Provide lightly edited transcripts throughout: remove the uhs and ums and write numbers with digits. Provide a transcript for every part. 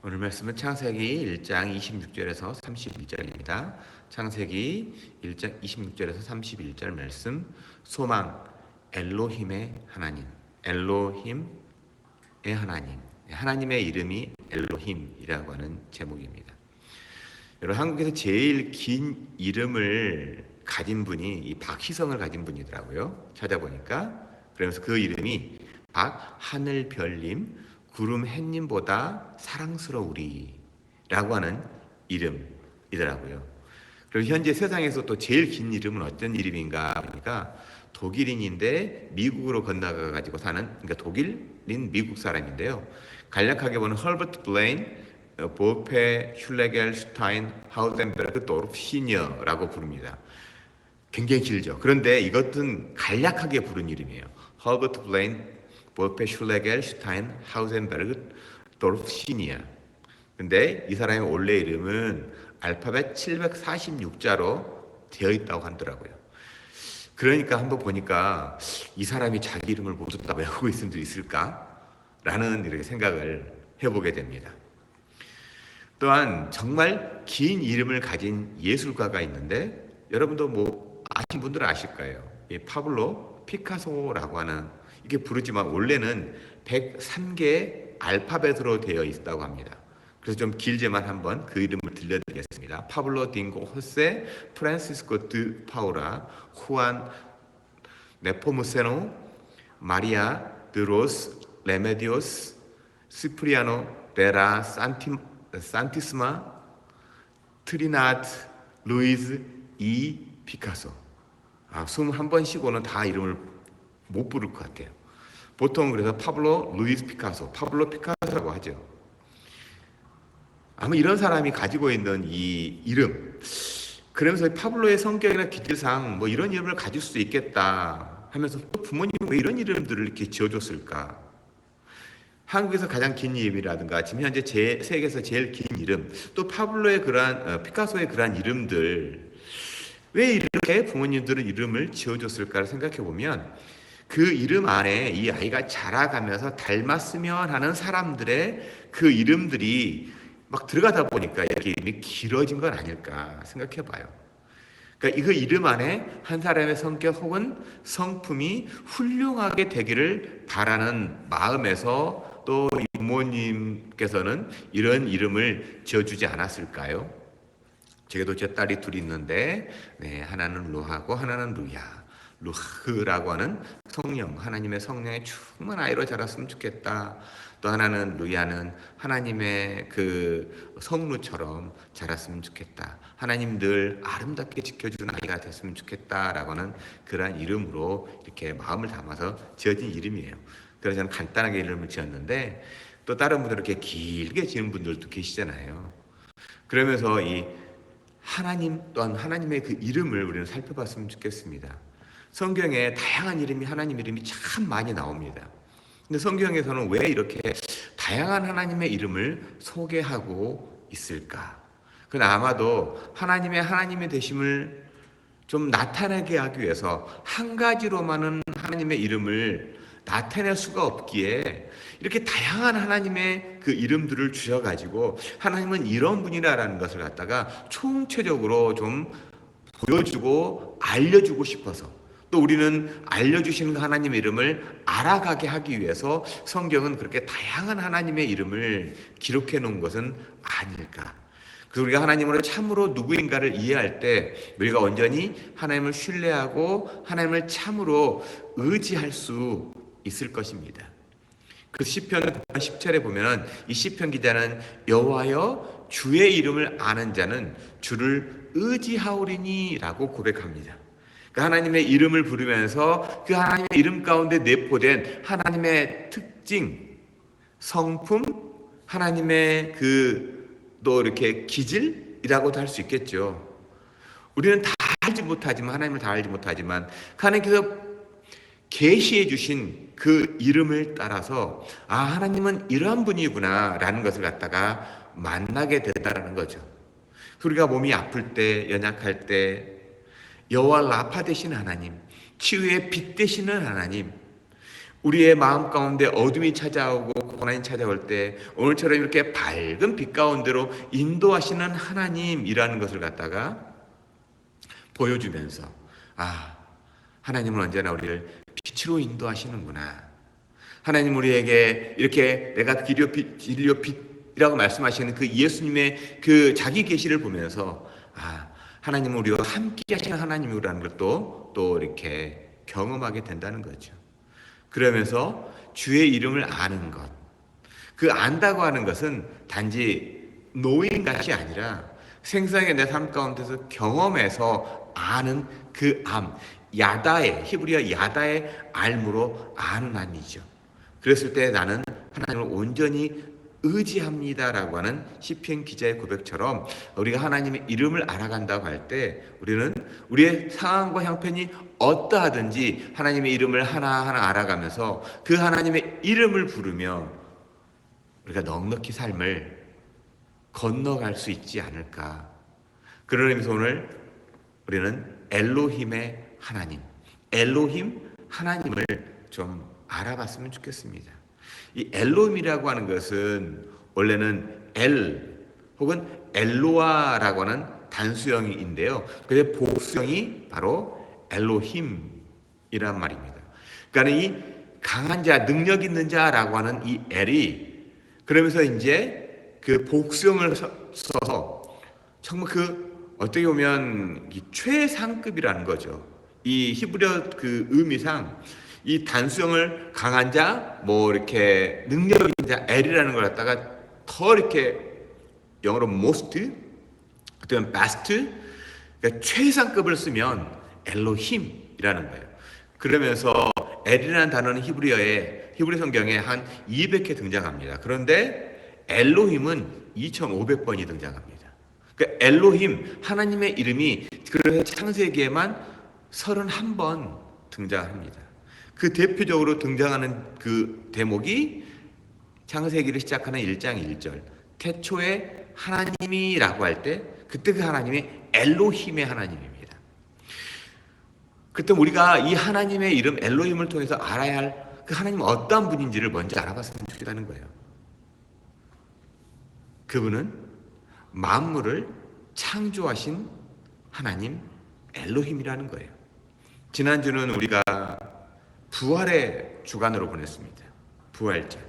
오늘 말씀은 창세기 1장 26절에서 31절입니다. 창세기 1장 26절에서 31절 말씀. 소망, 엘로힘의 하나님, 엘로힘의 하나님. 하나님의 이름이 엘로힘이라고 하는 제목입니다. 여러분, 한국에서 제일 긴 이름을 가진 분이 이 박희성을 가진 분이더라고요. 찾아보니까. 그러면서 그 이름이 박하늘별님, 구름 햇님보다 사랑스러우리 라고 하는 이름이더라고요. 그리고 현재 세상에서 또 제일 긴 이름은 어떤 이름인가 보니까 독일인인데 미국으로 건너가가지고 사는, 그러니까 독일인 미국 사람인데요. 간략하게 보면 헐버트 블레인 보페 슐레겔 슈타인 하우젠베르그 도르프 시니어라고 부릅니다. 굉장히 길죠. 그런데 이것은 간략하게 부른 이름이에요. 헐버트 블레인 보페 슐레겔 슈타인 하우젠베르그 도르프 시니어. 근데 이 사람의 원래 이름은 알파벳 746자로 되어 있다고 하더라고요. 그러니까 한번 보니까 이 사람이 자기 이름을 모두 다 외우고 있을 수 있을까라는 이렇게 생각을 해보게 됩니다. 또한 정말 긴 이름을 가진 예술가가 있는데 여러분도 뭐 아시는 분들은 아실 거예요. 이 파블로 피카소라고 하는, 이게 부르지만 원래는 103개의 알파벳으로 되어 있다고 합니다. 그래서 좀 길지만 한번 그 이름을 들려드리겠습니다. 파블로 딩고 호세 프란시스코 드 파우라 후안 네포무세노 마리아 드 로스 레메디오스 시프리아노 데라 산티스마 트리나드 루이즈 이 피카소. 숨 한 번 쉬고는 다 이름을 못 부를 것 같아요. 보통 그래서 파블로 루이스 피카소, 파블로 피카소라고 하죠. 아마 이런 사람이 가지고 있는 이 이름, 그러면서 파블로의 성격이나 기질상 뭐 이런 이름을 가질 수 있겠다 하면서 또 부모님은 왜 이런 이름들을 이렇게 지어줬을까? 한국에서 가장 긴 이름이라든가 지금 현재 세계에서 제일 긴 이름, 또 파블로의 그러한 피카소의 그러한 이름들, 왜 이렇게 부모님들은 이름을 지어줬을까를 생각해 보면 그 이름 안에 이 아이가 자라가면서 닮았으면 하는 사람들의 그 이름들이 막 들어가다 보니까 이렇게 이름이 길어진 건 아닐까 생각해 봐요. 그러니까 그 이름 안에 한 사람의 성격 혹은 성품이 훌륭하게 되기를 바라는 마음에서 또 부모님께서는 이런 이름을 지어주지 않았을까요? 제게도 제 딸이 둘이 있는데, 하나는 루하고 하나는 루야. 루흐라고 하는 성령, 하나님의 성령에 충만한 아이로 자랐으면 좋겠다. 또 하나는 루야는 하나님의 그 성루처럼 자랐으면 좋겠다. 하나님 늘 아름답게 지켜주는 아이가 됐으면 좋겠다라고 하는 그러한 이름으로 이렇게 마음을 담아서 지어진 이름이에요. 그래서 저는 간단하게 이름을 지었는데, 또 다른 분들 이렇게 길게 지은 분들도 계시잖아요. 그러면서 이 하나님 또한 하나님의 그 이름을 우리는 살펴봤으면 좋겠습니다. 성경에 다양한 이름이, 하나님 이름이 참 많이 나옵니다. 근데 성경에서는 왜 이렇게 다양한 하나님의 이름을 소개하고 있을까? 그건 아마도 하나님의 되심을 좀 나타내게 하기 위해서 한 가지로만은 하나님의 이름을 나타낼 수가 없기에 이렇게 다양한 하나님의 그 이름들을 주셔가지고 하나님은 이런 분이라는 것을 갖다가 총체적으로 좀 보여주고 알려주고 싶어서, 또 우리는 알려주시는 하나님의 이름을 알아가게 하기 위해서 성경은 그렇게 다양한 하나님의 이름을 기록해 놓은 것은 아닐까. 그래서 우리가 하나님으로 참으로 누구인가를 이해할 때 우리가 온전히 하나님을 신뢰하고 하나님을 참으로 의지할 수 있을 것입니다. 그 시편 10절에 보면 이 시편 기자는 여호와여 주의 이름을 아는 자는 주를 의지하오리니라고 고백합니다. 그 하나님의 이름을 부르면서 그 하나님의 이름 가운데 내포된 하나님의 특징, 성품, 하나님의 또 이렇게 기질이라고도 할 수 있겠죠. 우리는 다 알지 못하지만, 하나님을 다 알지 못하지만 하나님께서 계시해 주신 그 이름을 따라서 하나님은 이러한 분이구나 라는 것을 갖다가 만나게 된다는 거죠. 우리가 몸이 아플 때, 연약할 때 여호와 라파 되시는 하나님, 치유의 빛 되시는 하나님, 우리의 마음 가운데 어둠이 찾아오고 고난이 찾아올 때 오늘처럼 이렇게 밝은 빛 가운데로 인도하시는 하나님이라는 것을 갖다가 보여주면서, 아, 하나님은 언제나 우리를 빛으로 인도하시는구나. 하나님 우리에게 이렇게 내가 길이요 빛이라고 말씀하시는 그 예수님의 그 자기 계시를 보면서, 아, 하나님은 우리와 함께 하시는 하나님이라는 것도 또 이렇게 경험하게 된다는 거죠. 그러면서 주의 이름을 아는 것, 그 안다고 하는 것은 단지 노인 것이 아니라 생생하게 내 삶 가운데서 경험해서 아는 그 암, 야다의, 히브리어 야다의 알므로 아는 안이죠. 그랬을 때 나는 하나님을 온전히 의지합니다라고 하는 시편 기자의 고백처럼 우리가 하나님의 이름을 알아간다고 할 때 우리는 우리의 상황과 형편이 어떠하든지 하나님의 이름을 하나하나 알아가면서 그 하나님의 이름을 부르며 우리가 넉넉히 삶을 건너갈 수 있지 않을까. 그런 의미에서 오늘 우리는 엘로힘의 하나님, 엘로힘 하나님을 좀 알아봤으면 좋겠습니다. 이 엘로힘이라고 하는 것은 원래는 엘 혹은 엘로아라고 하는 단수형인데요. 그런데 복수형이 바로 엘로힘이란 말입니다. 그러니까 이 강한 자, 능력 있는 자라고 하는 이 엘이 그러면서 이제 그 복수형을 써서 정말 그 어떻게 보면 최상급이라는 거죠. 이 히브리어 그 의미상 이 단수형을 강한 자, 뭐 이렇게 능력 있는 자, L이라는 걸 갖다가 더 이렇게 영어로 most, 어떤 best, 그러니까 최상급을 쓰면 엘로힘이라는 거예요. 그러면서 L이라는 단어는 히브리 성경에 한 200회 등장합니다. 그런데 엘로힘은 2,500번이 등장합니다. 그러니까 엘로힘, 하나님의 이름이 그래서 창세기에만 31번 등장합니다. 그 대표적으로 등장하는 그 대목이 창세기를 시작하는 1장 1절 태초에 하나님이라고 할 때 그때 그 하나님이 엘로힘의 하나님입니다. 그때 우리가 이 하나님의 이름 엘로힘을 통해서 알아야 할 그 하나님은 어떤 분인지를 먼저 알아봤으면 좋겠다는 거예요. 그분은 만물을 창조하신 하나님 엘로힘이라는 거예요. 지난주는 우리가 부활의 주간으로 보냈습니다. 부활절.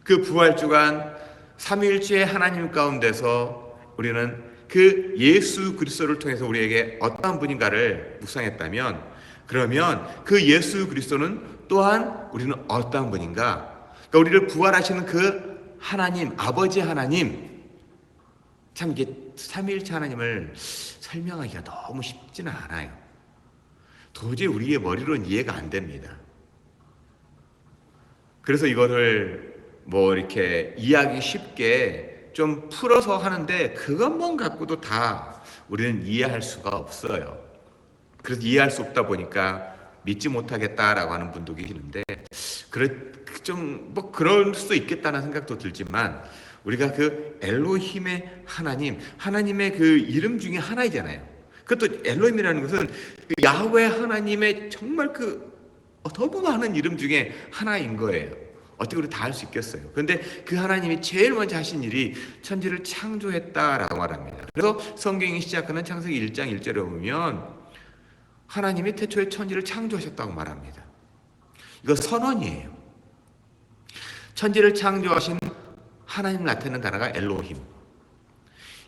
그 부활주간 삼위일체의 하나님 가운데서 우리는 그 예수 그리스도를 통해서 우리에게 어떤 분인가를 묵상했다면 그러면 그 예수 그리스도는 또한 우리는 어떤 분인가? 그러니까 우리를 부활하시는 그 하나님, 아버지 하나님 참 이게 삼위일체 하나님을 설명하기가 너무 쉽지는 않아요. 도저히 우리의 머리로는 이해가 안 됩니다. 그래서 이거를 뭐 이렇게 이해하기 쉽게 좀 풀어서 하는데 그것만 갖고도 다 우리는 이해할 수가 없어요. 그래서 이해할 수 없다 보니까 믿지 못하겠다라고 하는 분도 계시는데 좀 뭐 그럴 수도 있겠다는 생각도 들지만 우리가 그 엘로힘의 하나님, 하나님의 그 이름 중에 하나이잖아요. 그것도 엘로힘이라는 것은 그 야훼 하나님의 정말 그 너무나 하는 이름 중에 하나인 거예요. 어떻게 우리 다 할 수 있겠어요? 그런데 그 하나님이 제일 먼저 하신 일이 천지를 창조했다라고 말합니다. 그래서 성경이 시작하는 창세기 1장 1절에 보면 하나님이 태초에 천지를 창조하셨다고 말합니다. 이거 선언이에요. 천지를 창조하신 하나님 나타내는 단어가 엘로힘.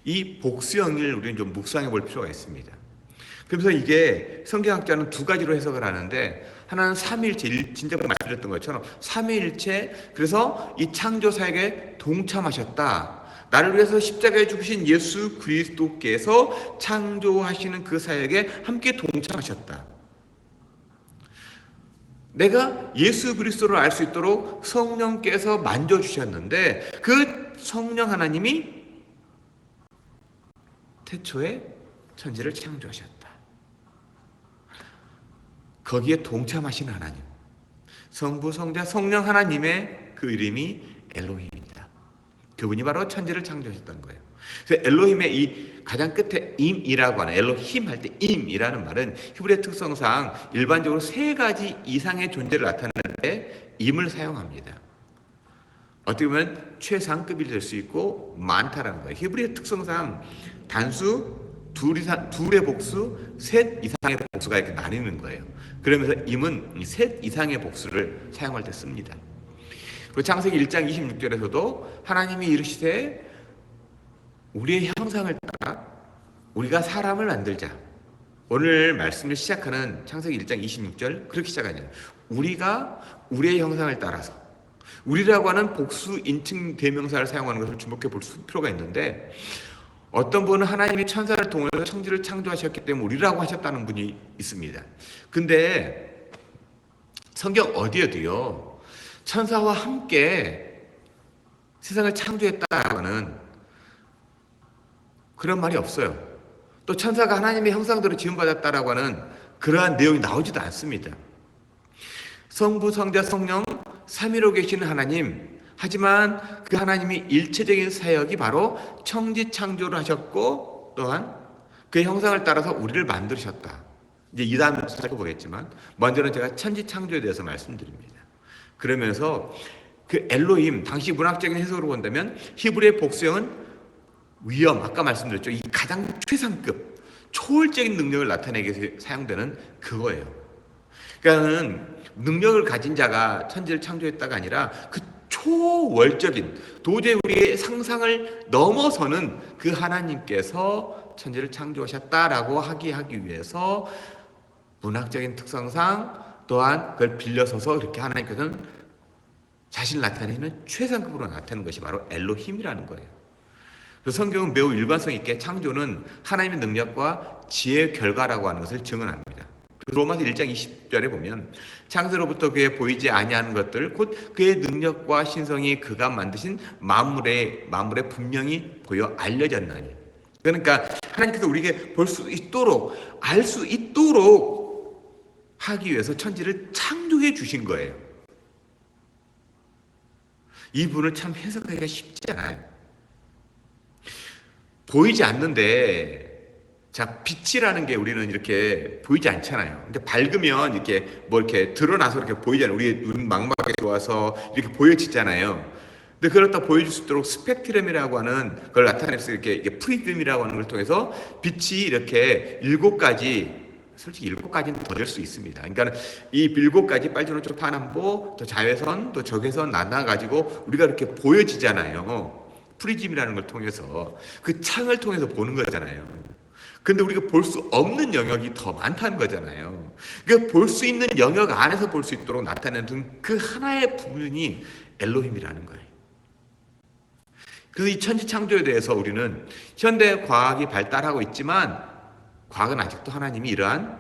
이 복수형을 우리는 좀 묵상해 볼 필요가 있습니다. 그래서 이게 성경학자는 두 가지로 해석을 하는데 하나는 삼위일체, 진짜 말씀드렸던 것처럼 삼위일체, 그래서 이 창조 사역에 동참하셨다. 나를 위해서 십자가에 죽으신 예수 그리스도께서 창조하시는 그 사역에 함께 동참하셨다. 내가 예수 그리스도를 알 수 있도록 성령께서 만져주셨는데 그 성령 하나님이 태초에 천지를 창조하셨다. 거기에 동참하신 하나님, 성부, 성자, 성령 하나님의 그 이름이 엘로힘입니다. 그분이 바로 천지를 창조하셨던 거예요. 그래서 엘로힘의 이 가장 끝에 임이라고 하는 엘로힘 할 때 임이라는 말은 히브리 특성상 일반적으로 세 가지 이상의 존재를 나타내는데 임을 사용합니다. 어떻게 보면 최상급이 될 수 있고 많다라는 거예요. 히브리의 특성상 단수, 둘의 복수, 셋 이상의 복수가 이렇게 나뉘는 거예요. 그러면서 임은 셋 이상의 복수를 사용할 때 씁니다. 그리고 창세기 1장 26절에서도 하나님이 이르시되 우리의 형상을 따라 우리가 사람을 만들자. 오늘 말씀을 시작하는 창세기 1장 26절 그렇게 시작하잖아요. 우리가 우리의 형상을 따라서 우리라고 하는 복수 인칭 대명사를 사용하는 것을 주목해 볼 필요가 있는데 어떤 분은 하나님이 천사를 통해서 천지를 창조하셨기 때문에 우리라고 하셨다는 분이 있습니다. 근데 성경 어디에도요 천사와 함께 세상을 창조했다는 그런 말이 없어요. 또 천사가 하나님의 형상대로 지음받았다라고 하는 그러한 내용이 나오지도 않습니다. 성부, 성자, 성령 삼위로 계시는 하나님, 하지만 그 하나님이 일체적인 사역이 바로 천지 창조를 하셨고 또한 그의 형상을 따라서 우리를 만드셨다. 이제 이 다음에 살펴보겠지만 먼저는 제가 천지 창조에 대해서 말씀드립니다. 그러면서 그 엘로힘, 당시 문학적인 해석으로 본다면 히브리의 복수형은 위엄, 아까 말씀드렸죠. 이 가장 최상급, 초월적인 능력을 나타내기 위해서 사용되는 그거예요. 그러니까는 능력을 가진 자가 천지를 창조했다가 아니라 그 초월적인 도저히 우리의 상상을 넘어서는 그 하나님께서 천지를 창조하셨다라고 하기 위해서 문학적인 특성상 또한 그걸 빌려서서 이렇게 하나님께서는 자신을 나타내는 최상급으로 나타내는 것이 바로 엘로힘이라는 거예요. 그래서 성경은 매우 일관성 있게 창조는 하나님의 능력과 지혜의 결과라고 하는 것을 증언합니다. 로마서 1장 20절에 보면 창세로부터 그의 보이지 아니하는 것들 곧 그의 능력과 신성이 그가 만드신 만물에 분명히 보여 알려졌나니. 그러니까 하나님께서 우리에게 볼 수 있도록 알 수 있도록 하기 위해서 천지를 창조해 주신 거예요. 이 부분을 참 해석하기가 쉽지 않아요. 보이지 않는데 자, 빛이라는 게 우리는 이렇게 보이지 않잖아요. 근데 밝으면 이렇게 뭐 이렇게 드러나서 이렇게 보이잖아요. 우리 눈 망막에 들어와서 이렇게 보여지잖아요. 근데 그렇다 보여줄 수 있도록 스펙트럼이라고 하는 걸 나타내서 이렇게 프리즘이라고 하는 걸 통해서 빛이 이렇게 7가지, 솔직히 7가지는 더 될 수 있습니다. 그러니까 이 7가지 빨주노초 파남보, 또 자외선, 또 적외선 나눠가지고 우리가 이렇게 보여지잖아요. 프리즘이라는 걸 통해서 그 창을 통해서 보는 거잖아요. 근데 우리가 볼 수 없는 영역이 더 많다는 거잖아요. 그러니까 볼 수 있는 영역 안에서 볼 수 있도록 나타내는 그 하나의 부분이 엘로힘이라는 거예요. 그래서 이 천지 창조에 대해서 우리는 현대 과학이 발달하고 있지만 과학은 아직도 하나님이 이러한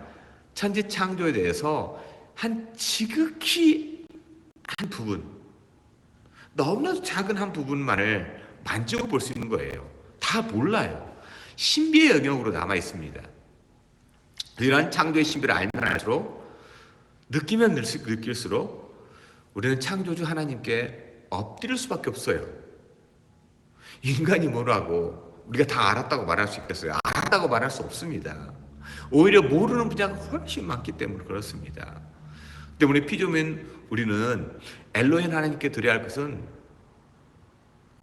천지 창조에 대해서 한 지극히 한 부분, 너무나도 작은 한 부분만을 만지고 볼 수 있는 거예요. 다 몰라요. 신비의 영역으로 남아 있습니다. 이러한 창조의 신비를 알면 알수록 느끼면 느낄수록 우리는 창조주 하나님께 엎드릴 수밖에 없어요. 인간이 뭐라고 우리가 다 알았다고 말할 수 있겠어요? 알았다고 말할 수 없습니다. 오히려 모르는 분야가 훨씬 많기 때문에 그렇습니다. 때문에 피조민 우리는 엘로힘 하나님께 드려야 할 것은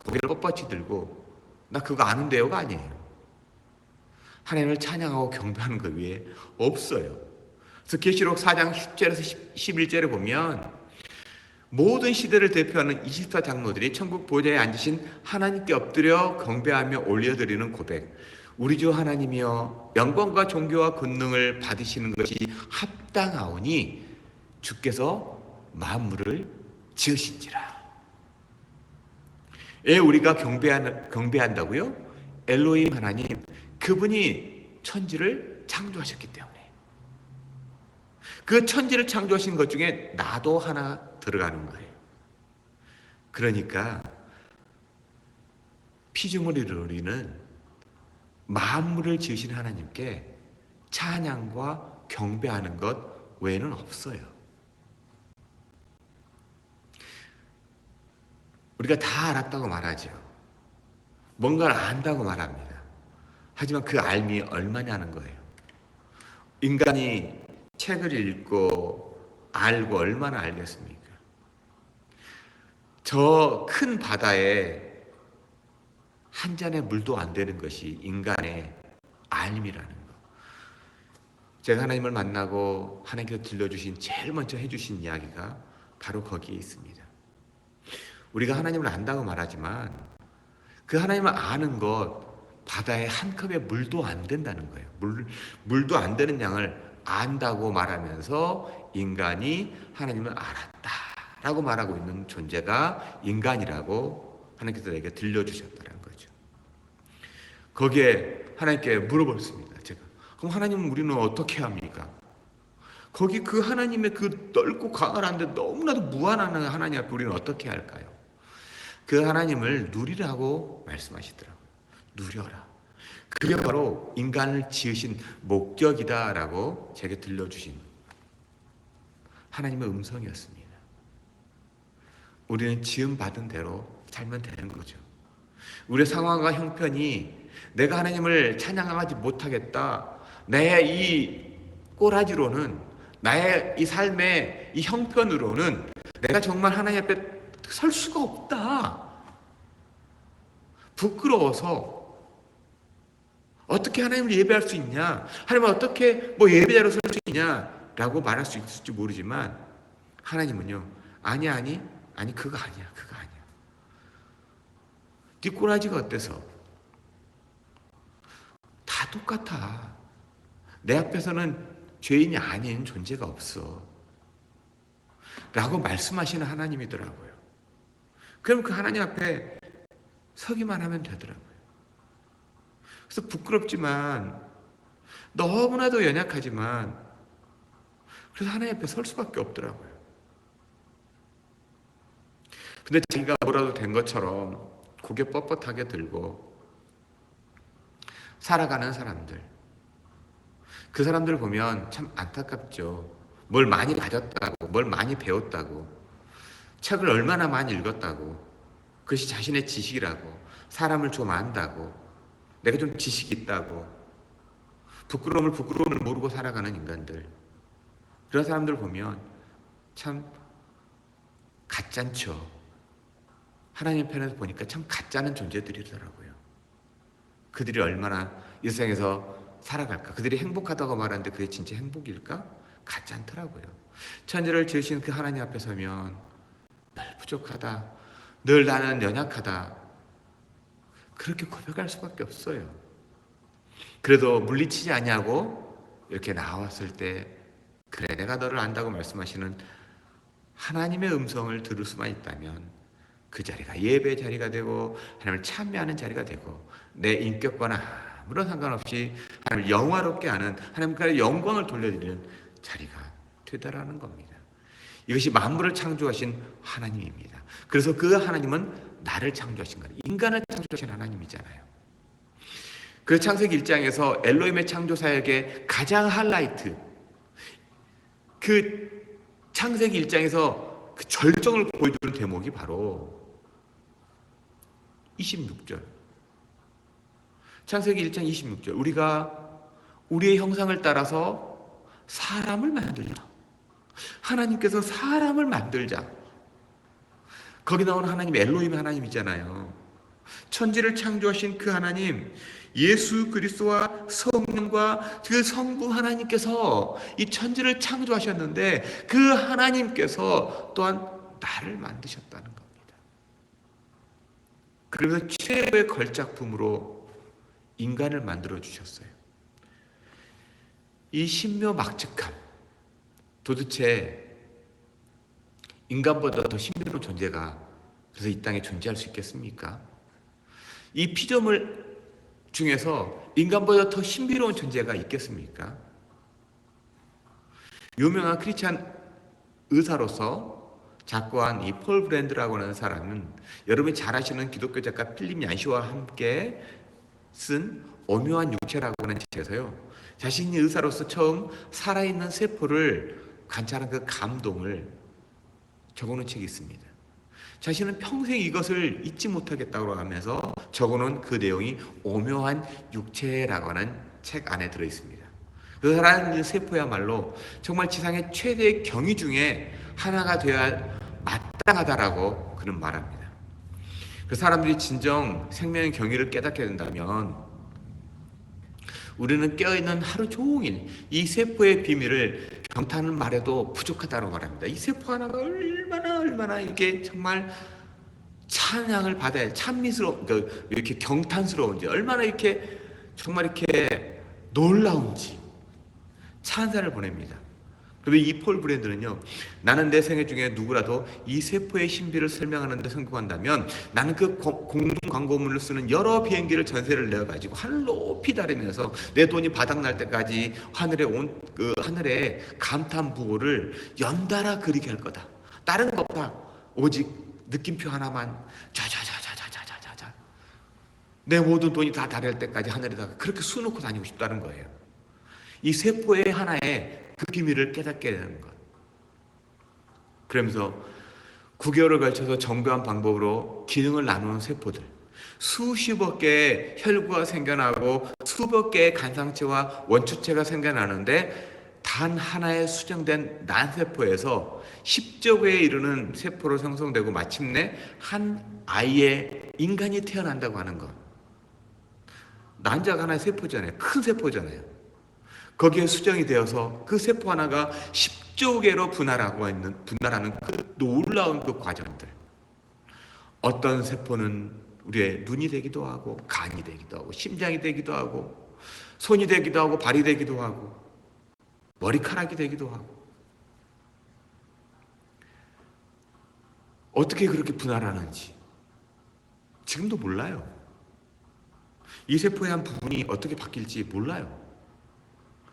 고개를 뻣뻣이 들고 나 그거 아는데요가 아니에요. 하나님을 찬양하고 경배하는 것 외에 없어요. 그래서 계시록 4장 10절에서 11절에 보면 모든 시대를 대표하는 24 장로들이 천국 보좌에 앉으신 하나님께 엎드려 경배하며 올려드리는 고백. 우리 주 하나님이여 영광과 존귀와 권능을 받으시는 것이 합당하오니 주께서 만물을 지으신지라. 왜 우리가 경배한다고요? 엘로힘 하나님, 그분이 천지를 창조하셨기 때문에. 그 천지를 창조하신 것 중에 나도 하나 들어가는 거예요. 그러니까 피조물을 우리는 만물을 지으신 하나님께 찬양과 경배하는 것 외에는 없어요. 우리가 다 알았다고 말하죠. 뭔가를 안다고 말합니다. 하지만 그 알미 얼마냐는 거예요. 인간이 책을 읽고 알고 얼마나 알겠습니까? 저 큰 바다에 한 잔의 물도 안 되는 것이 인간의 알미라는 거. 제가 하나님을 만나고 하나님께서 들려주신 제일 먼저 해주신 이야기가 바로 거기에 있습니다. 우리가 하나님을 안다고 말하지만 그 하나님을 아는 것, 바다에 한 컵의 물도 안 된다는 거예요. 물도 안 되는 양을 안다고 말하면서 인간이 하나님을 알았다라고 말하고 있는 존재가 인간이라고 하나님께서 내게 들려주셨다는 거죠. 거기에 하나님께 물어봤습니다. 제가. 그럼 하나님 우리는 어떻게 합니까? 거기 그 하나님의 그 넓고 광활한데 너무나도 무한한 하나님 앞에 우리는 어떻게 할까요? 그 하나님을 누리라고 말씀하시더라고요. 누려라. 그게 바로 인간을 지으신 목적이다라고 제게 들려주신 하나님의 음성이었습니다. 우리는 지음받은 대로 살면 되는 거죠. 우리의 상황과 형편이 내가 하나님을 찬양하지 못하겠다. 내 이 꼬라지로는, 나의 이 삶의 이 형편으로는 내가 정말 하나님 앞에 설 수가 없다. 부끄러워서 어떻게 하나님을 예배할 수 있냐? 하나님은 어떻게 예배자로 설 수 있냐라고 말할 수 있을지 모르지만 하나님은요. 아니 그거 아니야. 그거 아니야. 네 꼬라지가 어때서? 다 똑같아. 내 앞에서는 죄인이 아닌 존재가 없어. 라고 말씀하시는 하나님이더라고요. 그럼 그 하나님 앞에 서기만 하면 되더라고요. 그래서 부끄럽지만 너무나도 연약하지만 그래서 하나님 앞에 설 수밖에 없더라고요. 근데 자기가 뭐라도 된 것처럼 고개 뻣뻣하게 들고 살아가는 사람들, 그 사람들을 보면 참 안타깝죠. 뭘 많이 가졌다고, 뭘 많이 배웠다고, 책을 얼마나 많이 읽었다고, 그것이 자신의 지식이라고, 사람을 좀 안다고, 내가 좀 지식이 있다고, 부끄러움을 모르고 살아가는 인간들, 그런 사람들 보면 참 가짠죠. 하나님 편에서 보니까 참 가짜는 존재들이더라고요. 그들이 얼마나 이 세상에서 살아갈까? 그들이 행복하다고 말하는데 그게 진짜 행복일까? 같지 않더라고요. 천지를 지으신 그 하나님 앞에 서면 늘 부족하다. 늘 나는 연약하다. 그렇게 고백할 수밖에 없어요. 그래도 물리치지 아니하고 이렇게 나왔을 때 그래 내가 너를 안다고 말씀하시는 하나님의 음성을 들을 수만 있다면 그 자리가 예배의 자리가 되고 하나님을 찬미하는 자리가 되고 내 인격과는 아무런 상관없이 하나님을 영화롭게 하는 하나님께 영광을 돌려드리는 자리가 되더라는 겁니다. 이것이 만물을 창조하신 하나님입니다. 그래서 그 하나님은 나를 창조하신 거예요. 인간을 창조하신 하나님이잖아요. 그래서 창세기 1장에서 엘로힘의 창조 사역의 가장 하이라이트, 그 창세기 1장에서 그 절정을 보여주는 대목이 바로 26절. 창세기 1장 26절. 우리가 우리의 형상을 따라서 사람을 만들자. 하나님께서 사람을 만들자. 거기 나오는 하나님 엘로힘 하나님이잖아요. 천지를 창조하신 그 하나님, 예수 그리스도와 성령과 그 성부 하나님께서 이 천지를 창조하셨는데 그 하나님께서 또한 나를 만드셨다는 겁니다. 그래서 최고의 걸작품으로 인간을 만들어 주셨어요. 이 신묘막측함, 도대체 인간보다 더 신비로운 존재가 그래서 이 땅에 존재할 수 있겠습니까? 이 피조물 중에서 인간보다 더 신비로운 존재가 있겠습니까? 유명한 크리스찬 의사로서 작고한 이 폴 브랜드라고 하는 사람은 여러분이 잘 아시는 기독교 작가 필립 얀시와 함께 쓴 오묘한 육체라고 하는 책에서요. 자신이 의사로서 처음 살아있는 세포를 관찰한 그 감동을 적어놓은 책이 있습니다. 자신은 평생 이것을 잊지 못하겠다고 하면서 적어놓은 그 내용이 오묘한 육체라고 하는 책 안에 들어있습니다. 그 살아있는 세포야말로 정말 지상의 최대의 경이 중에 하나가 되어야 마땅하다라고 그는 말합니다. 그 사람들이 진정 생명의 경위를 깨닫게 된다면 우리는 깨어있는 하루 종일 이 세포의 비밀을 경탄을 말해도 부족하다고 말합니다. 이 세포 하나가 얼마나 이렇게 정말 찬양을 받아야 찬미스러운, 이렇게 경탄스러운지, 얼마나 이렇게 정말 이렇게 놀라운지 찬사를 보냅니다. 그런데 이 폴 브랜드는요, 나는 내 생애 중에 누구라도 이 세포의 신비를 설명하는 데 성공한다면 나는 그 공중 광고문을 쓰는 여러 비행기를 전세를 내어가지고 하늘 높이 다니면서 내 돈이 바닥날 때까지 하늘에 감탄 부호를 연달아 그리게 할 거다. 다른 거 없다. 오직 느낌표 하나만 자자자자자자자자 내 모든 돈이 다 달할 때까지 하늘에다가 그렇게 수놓고 다니고 싶다는 거예요. 이 세포의 하나의 그 비밀을 깨닫게 되는 것. 그러면서 9개월을 걸쳐서 정교한 방법으로 기능을 나누는 세포들, 수십억 개의 혈구가 생겨나고 수백 개의 간상체와 원추체가 생겨나는데 단 하나의 수정된 난세포에서 10조 개에 이르는 세포로 형성되고 마침내 한 아이의 인간이 태어난다고 하는 것. 난자가 하나의 세포잖아요. 큰 세포잖아요. 거기에 수정이 되어서 그 세포 하나가 10조 개로 분할하는 그 놀라운 그 과정들. 어떤 세포는 우리의 눈이 되기도 하고, 간이 되기도 하고, 심장이 되기도 하고, 손이 되기도 하고, 발이 되기도 하고, 머리카락이 되기도 하고. 어떻게 그렇게 분할하는지 지금도 몰라요. 이 세포의 한 부분이 어떻게 바뀔지 몰라요.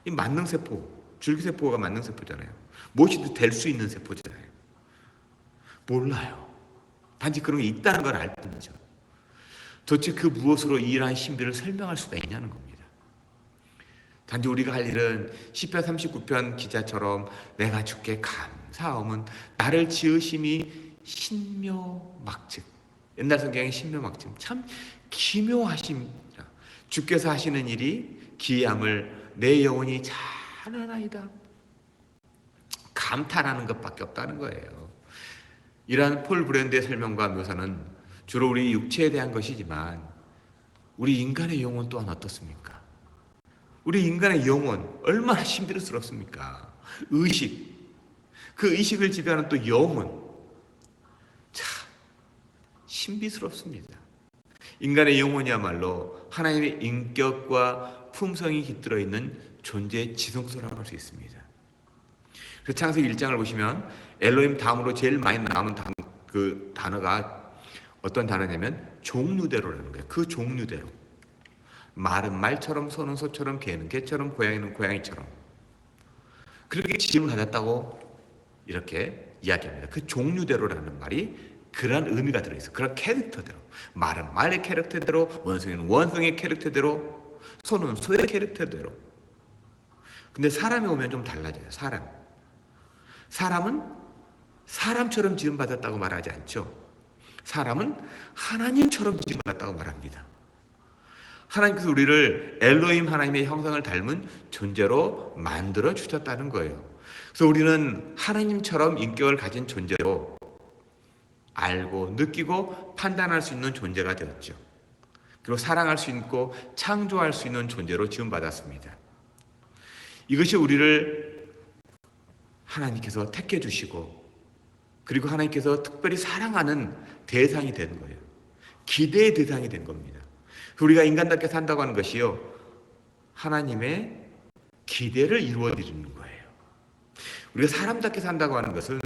이 만능세포, 줄기세포가 만능세포잖아요. 무엇이든 될 수 있는 세포잖아요. 몰라요. 단지 그런 게 있다는 걸 알 뿐이죠. 도대체 그 무엇으로 이러한 신비를 설명할 수가 있냐는 겁니다. 단지 우리가 할 일은 시편 39편 기자처럼 내가 주께 감사하오면 나를 지으심이 신묘막측. 옛날 성경의 신묘막측. 참 기묘하십니다. 주께서 하시는 일이 기이함을 내 영혼이 잘 아나이다. 감탄하는 것밖에 없다는 거예요. 이러한 폴 브랜드의 설명과 묘사는 주로 우리 육체에 대한 것이지만 우리 인간의 영혼 또한 어떻습니까? 우리 인간의 영혼 얼마나 신비스럽습니까? 의식, 그 의식을 지배하는 또 영혼, 참 신비스럽습니다. 인간의 영혼이야말로 하나님의 인격과 품성이 깃들어 있는 존재의 지성소라고 할 수 있습니다. 그래서 창세기 1장을 보시면 엘로힘 다음으로 제일 많이 나오는 그 단어가 어떤 단어냐면 종류대로라는 거예요. 그 종류대로. 말은 말처럼, 소는 소처럼, 개는 개처럼, 고양이는 고양이처럼. 그렇게 지음을 가졌다고 이렇게 이야기합니다. 그 종류대로라는 말이 그런 의미가 들어있어요. 그런 캐릭터대로. 말은 말의 캐릭터대로, 원숭이는 원숭이의 캐릭터대로, 소는 소의 캐릭터대로. 근데 사람이 오면 좀 달라져요. 사람은 사람처럼 지음받았다고 말하지 않죠. 사람은 하나님처럼 지음받았다고 말합니다. 하나님께서 우리를 엘로힘 하나님의 형상을 닮은 존재로 만들어 주셨다는 거예요. 그래서 우리는 하나님처럼 인격을 가진 존재로 알고 느끼고 판단할 수 있는 존재가 되었죠. 그리고 사랑할 수 있고 창조할 수 있는 존재로 지음받았습니다. 이것이 우리를 하나님께서 택해 주시고 그리고 하나님께서 특별히 사랑하는 대상이 되는 거예요. 기대의 대상이 된 겁니다. 우리가 인간답게 산다고 하는 것이요, 하나님의 기대를 이루어드리는 거예요. 우리가 사람답게 산다고 하는 것은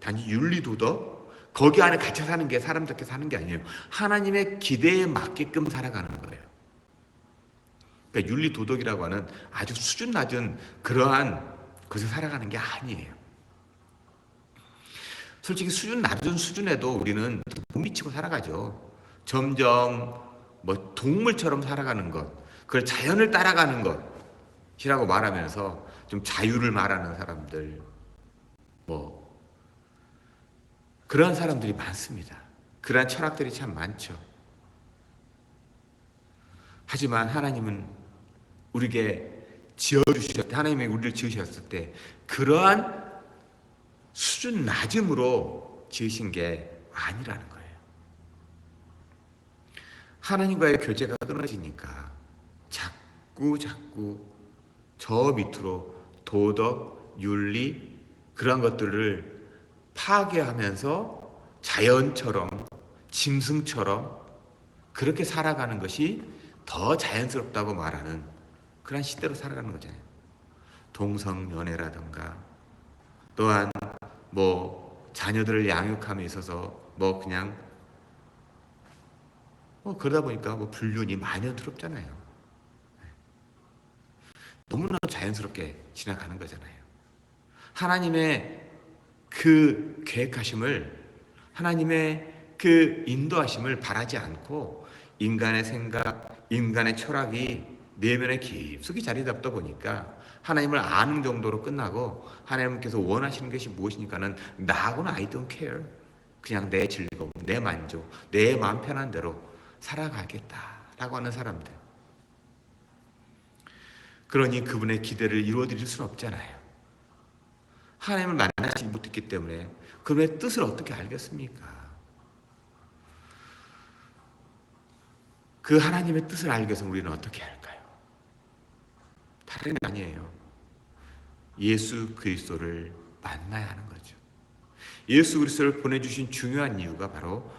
단지 윤리도덕 거기 안에 갇혀 사는 게 사람답게 사는 게 아니에요. 하나님의 기대에 맞게끔 살아가는 거예요. 그러니까 윤리도덕이라고 하는 아주 수준 낮은 그러한 것을 살아가는 게 아니에요. 솔직히 수준 낮은 수준에도 우리는 못 미치고 살아가죠. 점점 동물처럼 살아가는 것, 그걸 자연을 따라가는 것이라고 말하면서 좀 자유를 말하는 사람들, 그런 사람들이 많습니다. 그러한 철학들이 참 많죠. 하지만 하나님은 우리에게 지어주셨을 때, 하나님이 우리를 지으셨을 때 그러한 수준 낮음으로 지으신 게 아니라는 거예요. 하나님과의 교제가 끊어지니까 자꾸 저 밑으로 도덕, 윤리 그런 것들을 파괴하면서 자연처럼 짐승처럼 그렇게 살아가는 것이 더 자연스럽다고 말하는 그런 시대로 살아가는 거잖아요. 동성연애라든가 또한 자녀들을 양육함에 있어서 그냥 그러다 보니까 불륜이 만연스럽잖아요. 너무나 자연스럽게 지나가는 거잖아요. 하나님의 그 계획하심을, 하나님의 그 인도하심을 바라지 않고 인간의 생각, 인간의 철학이 내면에 깊숙이 자리 잡다 보니까 하나님을 아는 정도로 끝나고 하나님께서 원하시는 것이 무엇이니까는 나하고는 I don't care. 그냥 내 즐거움, 내 만족, 내 마음 편한 대로 살아가겠다라고 하는 사람들. 그러니 그분의 기대를 이루어드릴 수는 없잖아요. 하나님을 만나지 못했기 때문에 그분의 뜻을 어떻게 알겠습니까? 그 하나님의 뜻을 알기 위해서 우리는 어떻게 할까요? 다른 게 아니에요. 예수 그리스도를 만나야 하는 거죠. 예수 그리스도를 보내주신 중요한 이유가 바로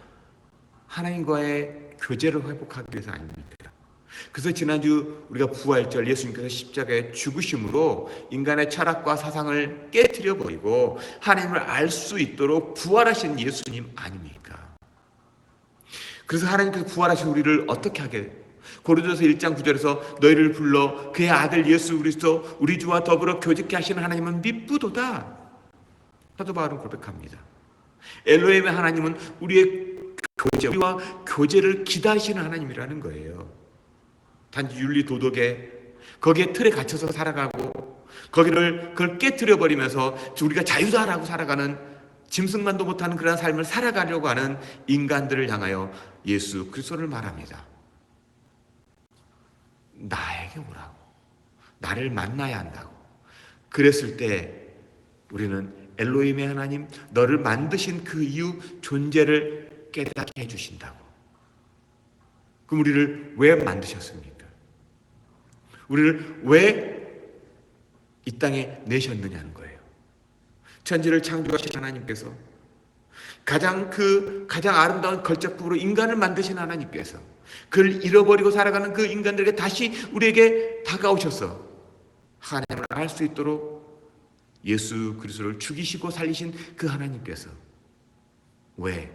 하나님과의 교제를 회복하기 위해서 아닙니까? 그래서 지난주 우리가 부활절 예수님께서 십자가에 죽으심으로 인간의 철학과 사상을 깨트려 버리고 하나님을 알 수 있도록 부활하신 예수님 아닙니까? 그래서 하나님께서 부활하신 우리를 어떻게 하게? 고린도서 1장 9절에서 너희를 불러 그의 아들 예수 그리스도 우리 주와 더불어 교제케 하시는 하나님은 미쁘도다. 사도 바울은 고백합니다. 엘로힘의 하나님은 우리와 교제를 기다리시는 하나님이라는 거예요. 단지 윤리 도덕에 거기에 틀에 갇혀서 살아가고 그걸 깨트려 버리면서 우리가 자유다라고 살아가는 짐승만도 못하는 그런 삶을 살아가려고 하는 인간들을 향하여 예수 그리스도를 말합니다. 나에게 오라고, 나를 만나야 한다고. 그랬을 때 우리는 엘로힘의 하나님, 너를 만드신 그 이유 존재를 깨닫게 해주신다고. 그럼 우리를 왜 만드셨습니까? 우리를 왜 이 땅에 내셨느냐는 거예요. 천지를 창조하신 하나님께서 가장 아름다운 걸작품으로 인간을 만드신 하나님께서 그를 잃어버리고 살아가는 그 인간들에게 다시 우리에게 다가오셔서 하나님을 알 수 있도록 예수 그리스도를 죽이시고 살리신 그 하나님께서 왜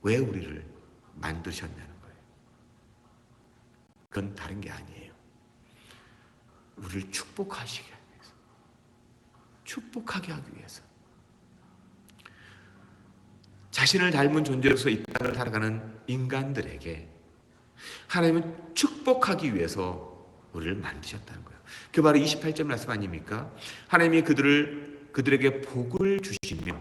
우리를 만드셨냐는 거예요. 그건 다른 게 아니에요. 우리를 축복하시기 위해서, 축복하게 하기 위해서, 자신을 닮은 존재로서 이 땅을 살아가는 인간들에게 하나님은 축복하기 위해서 우리를 만드셨다는 거예요. 그 바로 28절 말씀 아닙니까? 하나님이 그들에게 복을 주시며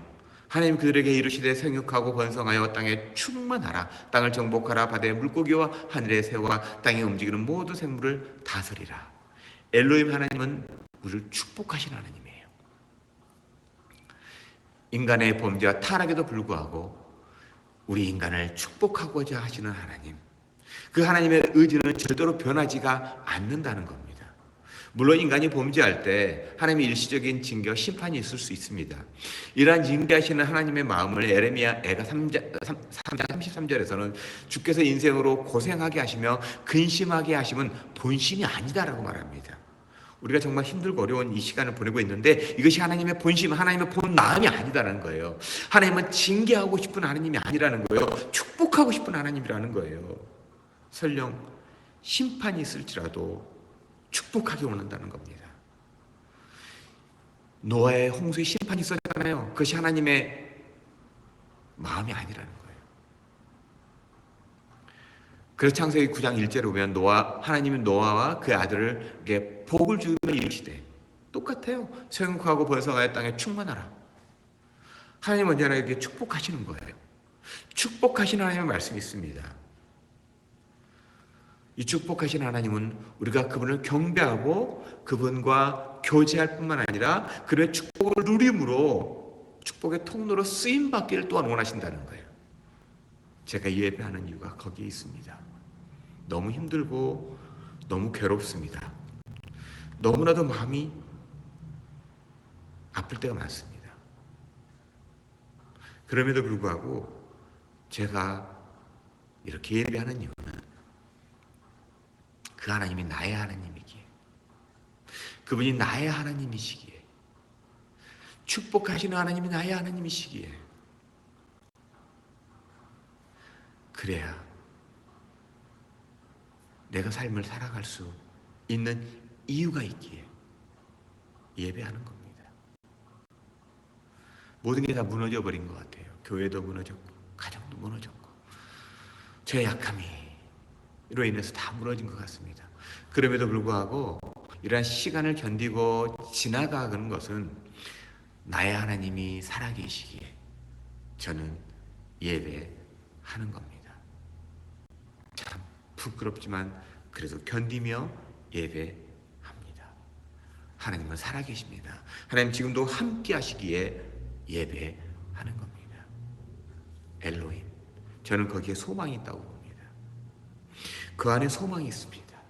하나님 그들에게 이르시되 생육하고 번성하여 땅에 충만하라. 땅을 정복하라. 바다의 물고기와 하늘의 새와 땅에 움직이는 모든 생물을 다스리라. 엘로힘 하나님은 우리를 축복하시는 하나님이에요. 인간의 범죄와 타락에도 불구하고 우리 인간을 축복하고자 하시는 하나님. 그 하나님의 의지는 절대로 변하지가 않는다는 겁니다. 물론 인간이 범죄할 때 하나님의 일시적인 징계와 심판이 있을 수 있습니다. 이러한 징계하시는 하나님의 마음을 에레미야 3장 33절에서는 주께서 인생으로 고생하게 하시며 근심하게 하심은 본심이 아니다라고 말합니다. 우리가 정말 힘들고 어려운 이 시간을 보내고 있는데 이것이 하나님의 본심, 하나님의 본 마음이 아니다라는 거예요. 하나님은 징계하고 싶은 하나님이 아니라는 거예요. 축복하고 싶은 하나님이라는 거예요. 설령 심판이 있을지라도 축복하게 원한다는 겁니다. 노아의 홍수의 심판이 있었잖아요. 그것이 하나님의 마음이 아니라는 거예요. 그래서 창세기 9장 1절에 보면 하나님이 노아와 그 아들에게 복을 주며 이르시되 똑같아요. 생육하고 번성하여 땅에 충만하라. 하나님 언제나 이렇게 축복하시는 거예요. 축복하신 하나님의 말씀이 있습니다. 이 축복하신 하나님은 우리가 그분을 경배하고 그분과 교제할 뿐만 아니라 그의 축복을 누림으로 축복의 통로로 쓰임받기를 또한 원하신다는 거예요. 제가 예배하는 이유가 거기에 있습니다. 너무 힘들고 너무 괴롭습니다. 너무나도 마음이 아플 때가 많습니다. 그럼에도 불구하고 제가 이렇게 예배하는 이유는 그 하나님이 나의 하나님이기에, 그분이 나의 하나님이시기에, 축복하시는 하나님이 나의 하나님이시기에, 그래야 내가 삶을 살아갈 수 있는 이유가 있기에 예배하는 겁니다. 모든 게 다 무너져 버린 것 같아요. 교회도 무너졌고 가정도 무너졌고 제 약함이로 인해서 다 무너진 것 같습니다. 그럼에도 불구하고 이러한 시간을 견디고 지나가는 것은 나의 하나님이 살아계시기에 저는 예배하는 겁니다. 참 부끄럽지만 그래도 견디며 예배합니다. 하나님은 살아계십니다. 하나님 지금도 함께 하시기에 예배하는 겁니다. 엘로힘, 저는 거기에 소망이 있다고 봅니다. 그 안에 소망이 있습니다.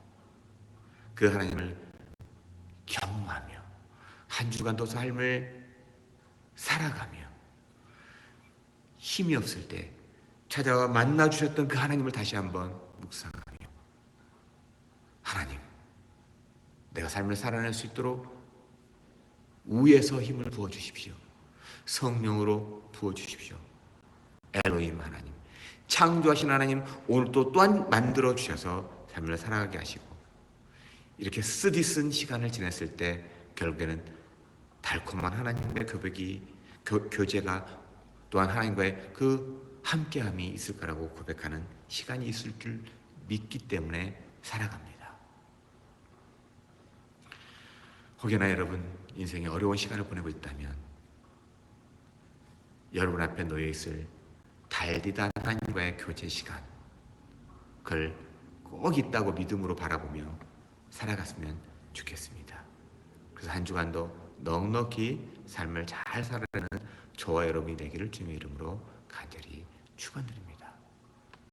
그 하나님을 경험하며 한 주간도 삶을 살아가며 힘이 없을 때 찾아와 만나 주셨던 그 하나님을 다시 한번 묵상하며, 하나님, 내가 삶을 살아낼 수 있도록 위에서 힘을 부어 주십시오. 성령으로 부어 주십시오. 엘로힘 하나님, 창조하신 하나님, 오늘 또한 만들어 주셔서 삶을 살아가게 하시고, 이렇게 쓰디쓴 시간을 지냈을 때 결국에는 달콤한 하나님의 교제가 또한 하나님과의 그 함께함이 있을 거라고 고백하는 시간이 있을 줄 믿기 때문에 살아갑니다. 혹여나 여러분 인생에 어려운 시간을 보내고 있다면 여러분 앞에 놓여 있을 달디다 하나님과의 교제 시간, 그걸 꼭 있다고 믿음으로 바라보며 살아갔으면 좋겠습니다. 그래서 한 주간도 넉넉히 삶을 잘 살아가는 저와 여러분이 되기를 주님의 이름으로 간절히 축원드립니다.